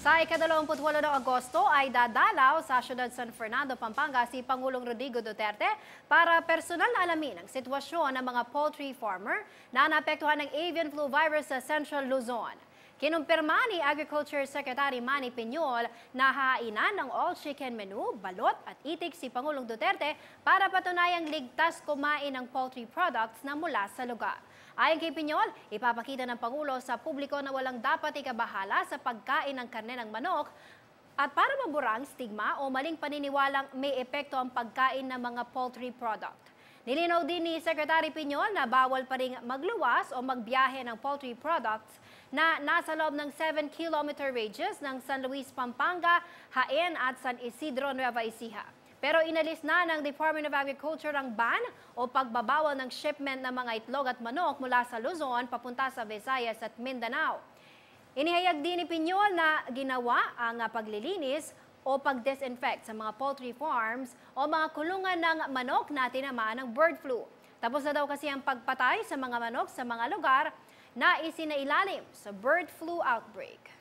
Sa ika-28 ng Agosto ay dadalaw sa siyudad San Fernando, Pampanga si Pangulong Rodrigo Duterte para personal na alamin ang sitwasyon ng mga poultry farmer na naapektuhan ng avian flu virus sa Central Luzon. Kinumpirma ni Agriculture Secretary Manny Piñol na hahainan ng all-chicken menu, balot at itik si Pangulong Duterte para patunayang ligtas kumain ng poultry products na mula sa lugar. Ayon kay Piñol, ipapakita ng Pangulo sa publiko na walang dapat ikabahala sa pagkain ng karne ng manok at para mabura ang stigma o maling paniniwalang may epekto ang pagkain ng mga poultry product. Nilinaw din ni Secretary Piñol na bawal pa ring magluwas o magbiyahe ng poultry products na nasa loob ng 7-kilometer radius ng San Luis, Pampanga, Jaén at San Isidro, Nueva Ecija. Pero inalis na ng Department of Agriculture ang ban o pagbabawal ng shipment ng mga itlog at manok mula sa Luzon papunta sa Visayas at Mindanao. Inihayag din ni Piñol na ginawa ang paglilinis o pag-disinfect sa mga poultry farms o mga kulungan ng manok na tinamaan ng bird flu. Tapos na daw kasi ang pagpatay sa mga manok sa mga lugar na isinailalim sa bird flu outbreak.